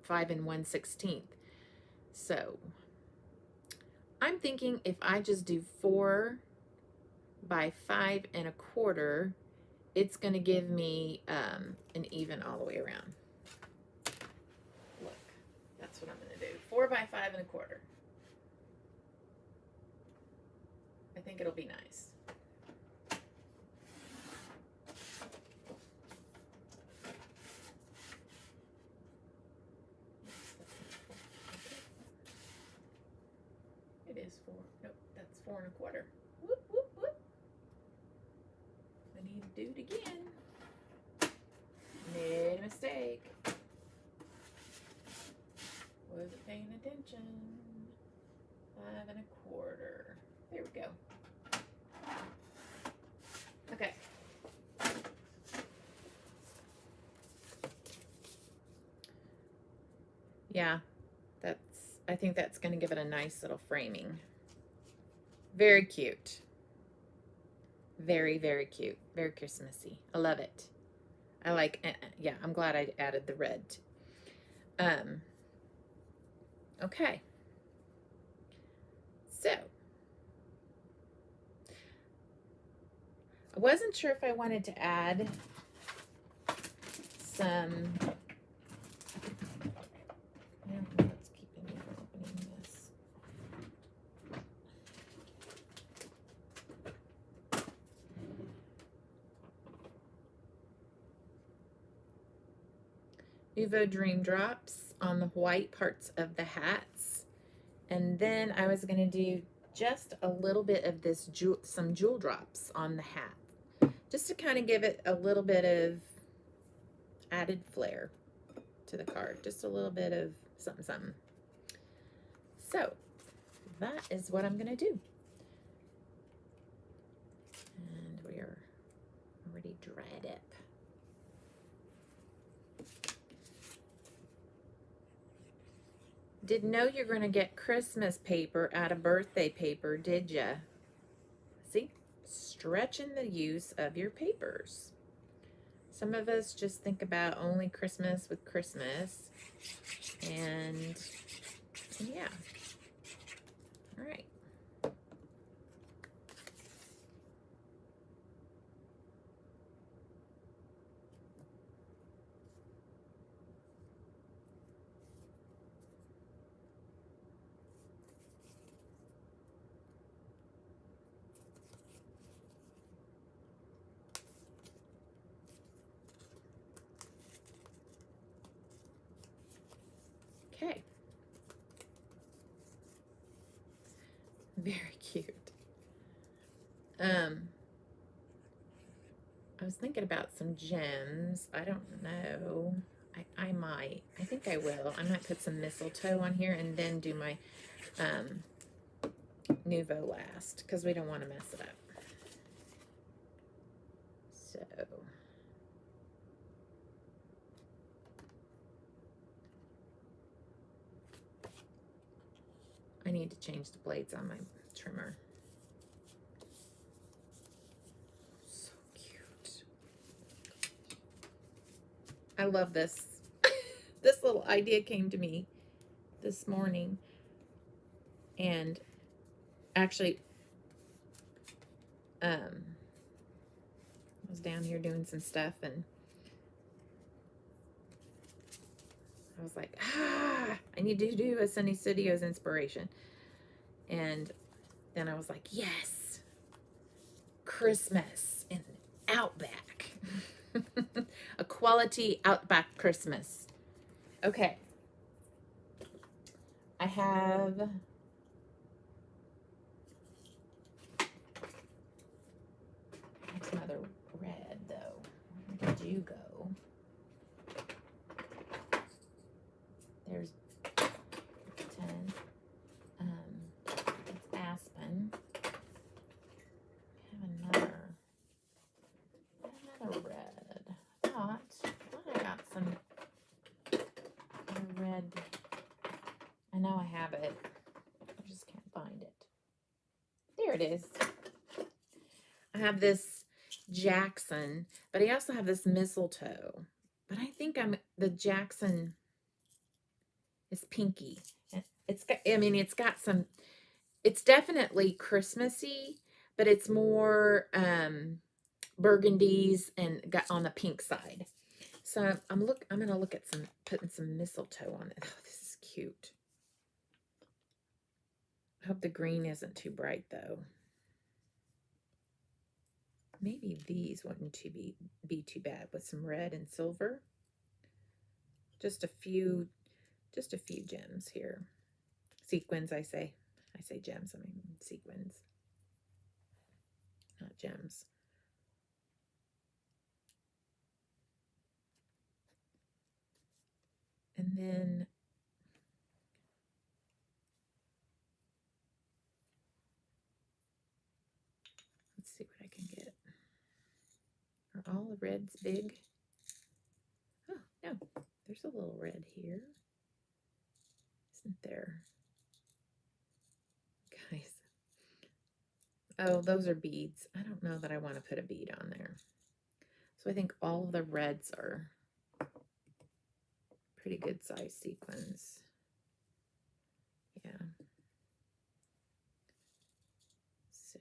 5 1/16. So I'm thinking if I just do 4 by 5 1/4, it's going to give me an even all the way around. Look, that's what I'm going to do. 4 by 5 1/4. I think it'll be nice. It is 4. Nope, that's 4 1/4. Whoop, whoop, whoop. I need to do it again. Made a mistake. Wasn't paying attention. 5 1/4. There we go. Okay. Yeah, I think that's going to give it a nice little framing. Very cute. Very, very cute. Very Christmassy. I love it. I like, yeah, I'm glad I added the red. Okay. So, I wasn't sure if I wanted to add some, I don't know what's keeping me from opening this. Nuvo Dream Drops on the white parts of the hats. And then I was going to do just a little bit of this, some jewel drops on the hat. Just to kind of give it a little bit of added flair to the card. Just a little bit of something, something. So, that is what I'm going to do. And we are already dried up. Didn't know you're going to get Christmas paper out of birthday paper, did ya? See? Stretching the use of your papers. Some of us just think about only Christmas with Christmas. And yeah. All right. Okay. Very cute. I was thinking about some gems. I don't know. I might. I think I will. I might put some mistletoe on here and then do my Nuvo last, because we don't want to mess it up. So I need to change the blades on my trimmer. So cute. I love this. This little idea came to me this morning, and actually I was down here doing some stuff, and I was like, I need to do a Sunny Studios inspiration. And then I was like, yes, Christmas in Outback. A quality Outback Christmas. Okay. I have some other red, though. Where did you go? There's 10. It's Aspen. I have another red. I thought I got some red. I know I have it. I just can't find it. There it is. I have this Jackson, but I also have this mistletoe. But I think the Jackson is pinky. It's got, I mean, it's got some, it's definitely Christmassy, but it's more burgundies and got on the pink side. So I'm gonna look at putting some mistletoe on it. Oh, this is cute. I hope the green isn't too bright though. Maybe these wouldn't be too bad with some red and silver. Just a few gems here. Sequins, I say gems, I mean sequins, not gems. And then let's see what I can get. Are all the reds big? Oh, no, there's a little red here. Isn't there? Guys. Oh, those are beads. I don't know that I want to put a bead on there. So I think all of the reds are pretty good size sequins. Yeah. So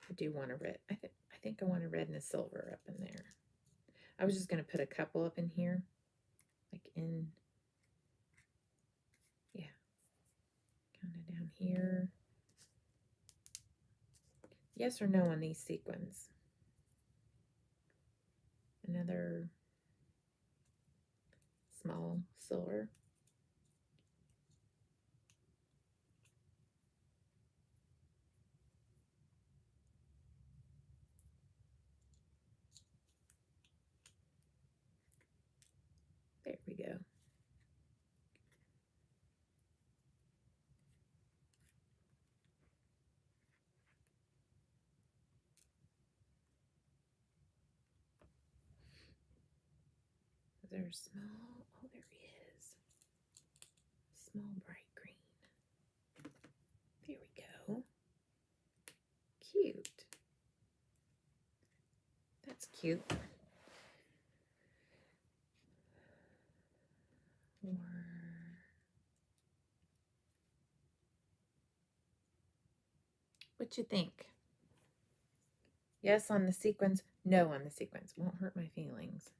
I do want a red. I think I want a red and a silver up in there. I was just going to put a couple up in here, like in, yeah, kind of down here. Yes or no on these sequins? Another small silver. There we go. There's small, oh, there is. Small bright green. There we go. Cute. That's cute. Or what you think? Yes on the sequins, no on the sequins. Won't hurt my feelings.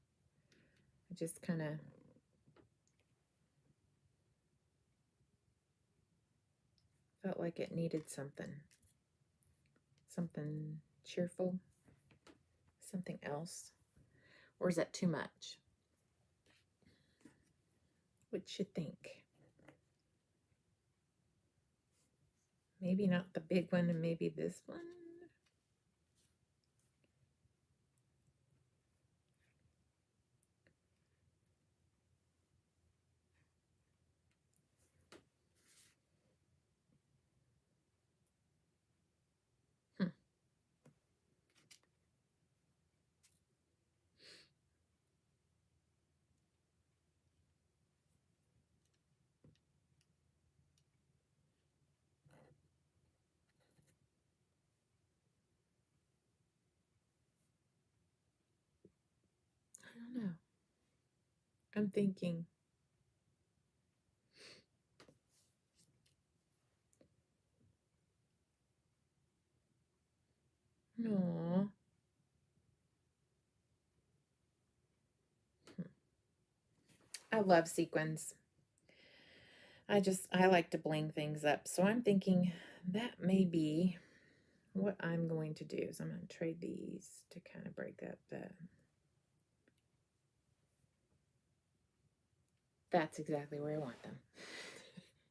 I just kind of felt like it needed something cheerful, something else. Or is that too much? What you think? Maybe not the big one, and maybe this one. I'm thinking. No. I love sequins. I like to bling things up. So I'm thinking that may be what I'm going to do. So I'm going to trade these to kind of break up the... That's exactly where I want them.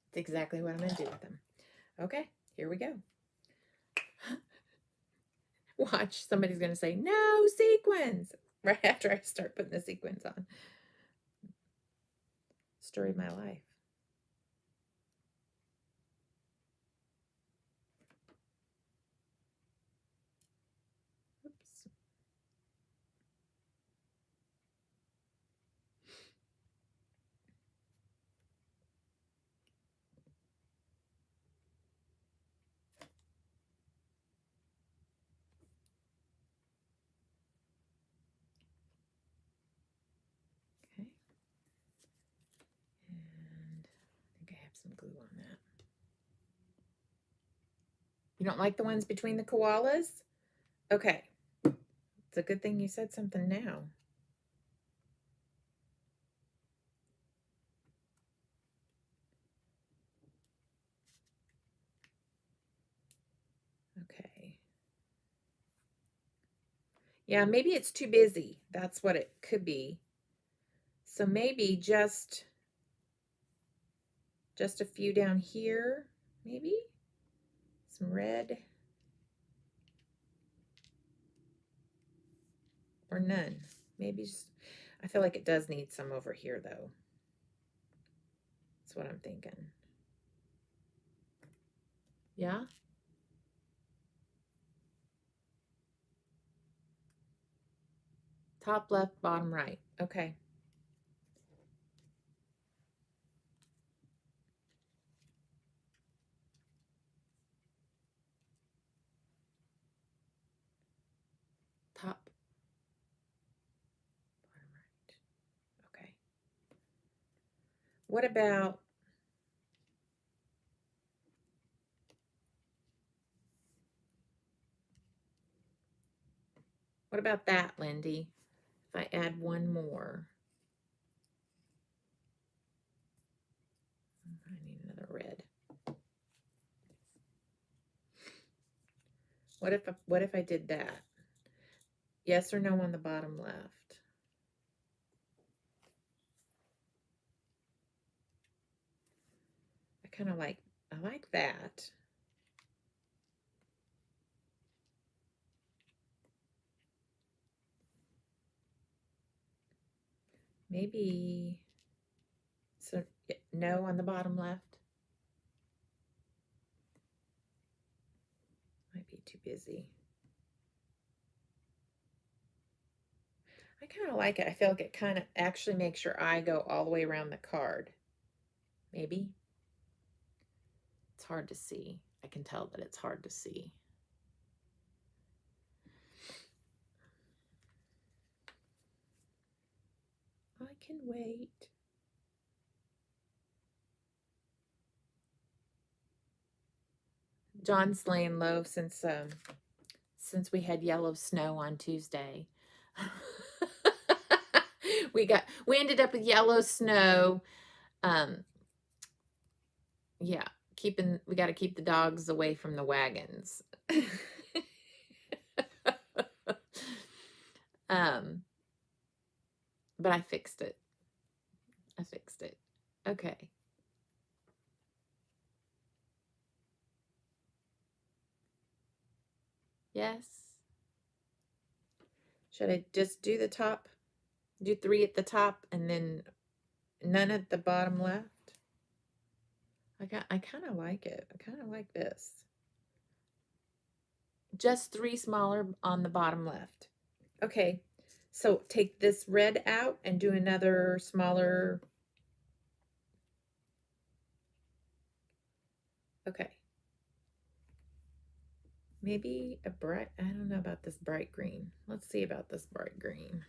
It's exactly what I'm going to do with them. Okay, here we go. Watch, somebody's going to say, no sequins, right after I start putting the sequins on. Story of my life. Oops. Okay. And I think I have some glue on that. You don't like the ones between the koalas? Okay. It's a good thing you said something now. Okay. Yeah, maybe it's too busy. That's what it could be. So maybe just a few down here, maybe? Some red. Or none. Maybe just, I feel like it does need some over here though. That's what I'm thinking. Yeah? Top left, bottom right. Okay. Top, bottom right. Okay. What about that, Lindy? If I add one more. I need another red. What if I did that? Yes or no on the bottom left? I like that. Maybe, so no on the bottom left. Might be too busy. I kind of like it. I feel like it kind of actually makes your eye go all the way around the card. Maybe. It's hard to see. I can tell that it's hard to see. I can wait. John's laying low since we had yellow snow on Tuesday. we ended up with yellow snow. Yeah, we got to keep the dogs away from the wagons. But I fixed it. Okay. Yes. Should I just do the top? Do 3 at the top and then none at the bottom left? I kind of like it. I kind of like this. Just 3 smaller on the bottom left. Okay. So take this red out and do another smaller. Okay. Maybe a bright, I don't know about this bright green. Let's see about this bright green.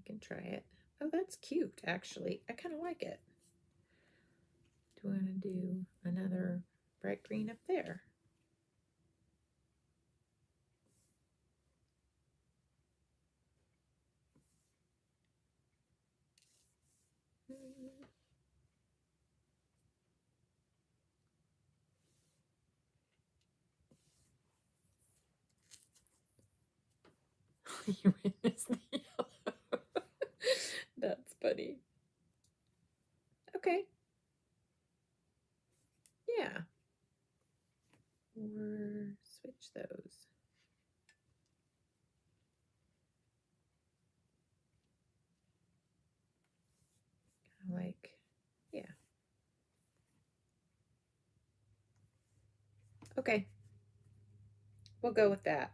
can try it. Oh, that's cute, actually. I kind of like it. Do I want to do another bright green up there? You witnessed the yellow. That's funny. Okay. Yeah. Or switch those. Like, yeah. Okay. We'll go with that.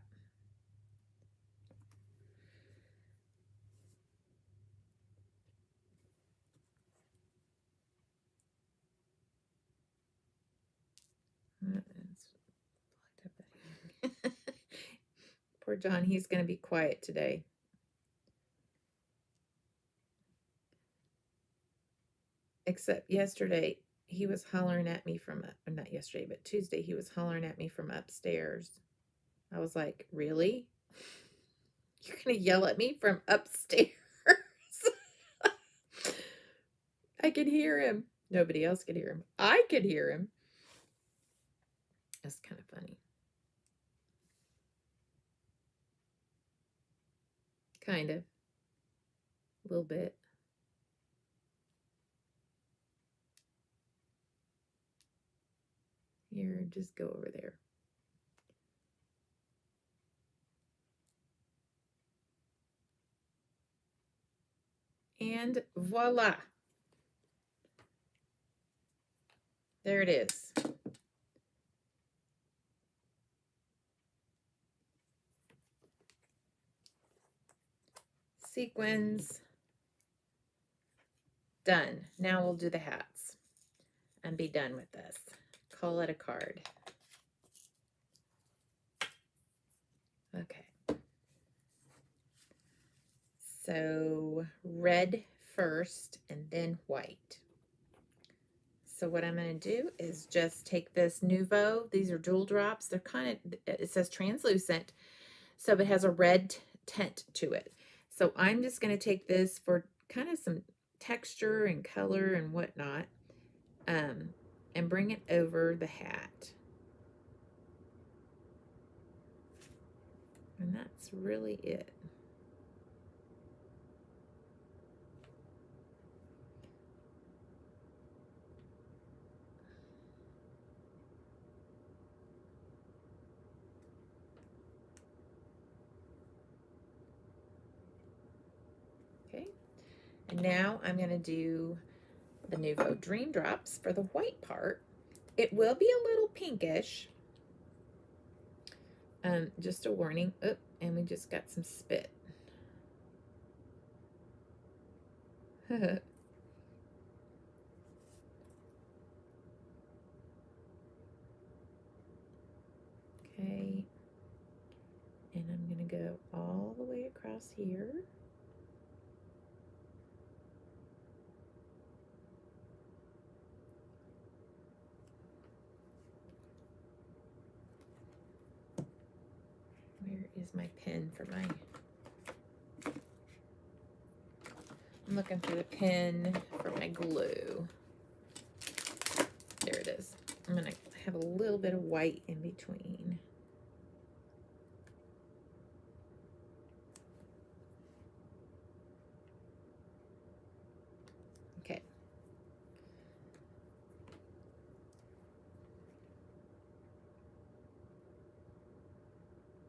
Poor John, he's going to be quiet today. Except yesterday, he was hollering at me from, or not yesterday, but Tuesday, he was hollering at me from upstairs. I was like, really? You're going to yell at me from upstairs? I could hear him. Nobody else could hear him. I could hear him. That's kind of funny. Kind of. A little bit. Here, just go over there. And voila. There it is. Sequins. Done. Now we'll do the hats and be done with this. Call it a card. Okay. So red first and then white. So what I'm going to do is just take this Nuvo. These are jewel drops. They're kind of, it says translucent, so it has a red tint to it. So I'm just going to take this for kind of some texture and color and whatnot, and bring it over the hat. And that's really it. Okay, and now I'm going to do the Nuvo Dream Drops for the white part. It will be a little pinkish. Just a warning. Oh, and we just got some spit. Okay. And I'm going to go all the way across here. Where is my pen for my... I'm looking for the pen for my glue. There it is. I'm going to have a little bit of white in between. Okay.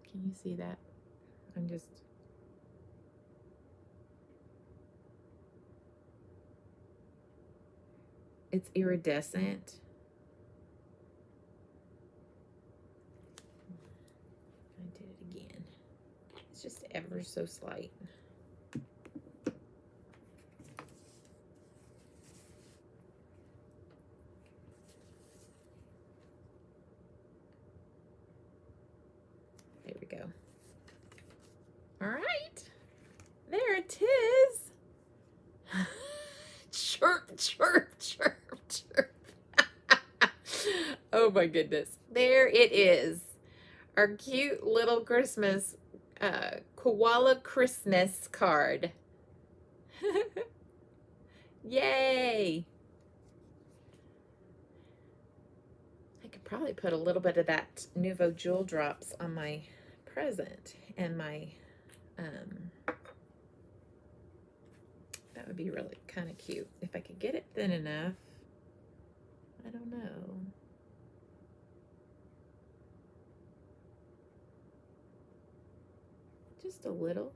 Can you see that? I'm just... It's iridescent. I did it again. It's just ever so slight. There we go. All right. There it is. Chirp, chirp, chirp. Oh my goodness. There it is. Our cute little Christmas, koala Christmas card. Yay. I could probably put a little bit of that Nuvo Jewel Drops on my present and my, that would be really kind of cute. If I could get it thin enough, I don't know. Just a little.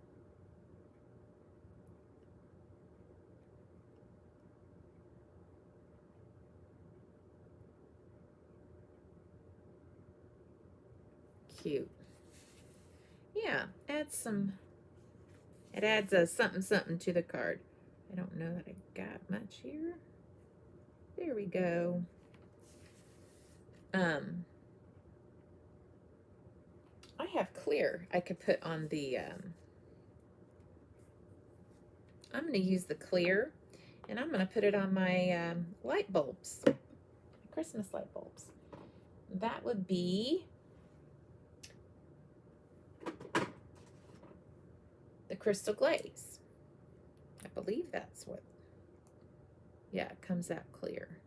Cute. Yeah, add some, it adds a something something to the card. I don't know that I got much here. There we go. I have clear I could put on the, I'm going to use the clear, and I'm going to put it on my light bulbs, Christmas light bulbs. That would be the Crystal Glaze. I believe that's what, yeah, it comes out clear.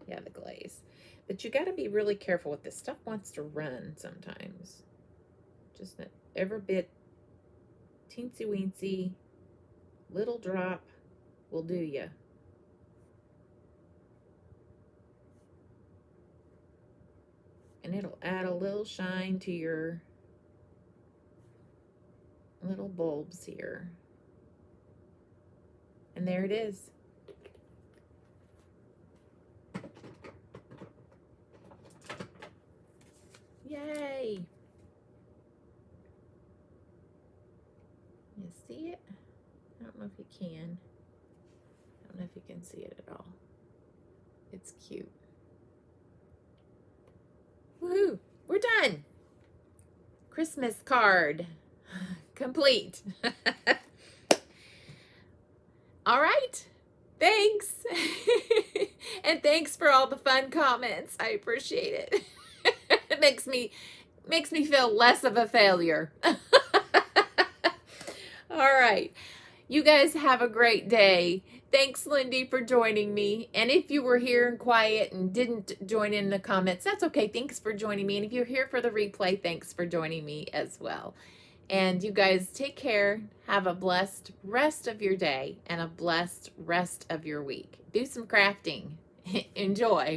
Yeah, the glaze. But you got to be really careful with this. Stuff wants to run sometimes. Just every bit teensy weensy little drop will do you. And it'll add a little shine to your little bulbs here. And there it is. Yay! You see it? I don't know if you can. I don't know if you can see it at all. It's cute. Woohoo! We're done! Christmas card complete. All right. Thanks. And thanks for all the fun comments. I appreciate it. It makes me feel less of a failure. All right. You guys have a great day. Thanks, Lindy, for joining me. And if you were here and quiet and didn't join in the comments, that's okay. Thanks for joining me. And if you're here for the replay, thanks for joining me as well. And you guys take care. Have a blessed rest of your day and a blessed rest of your week. Do some crafting. Enjoy.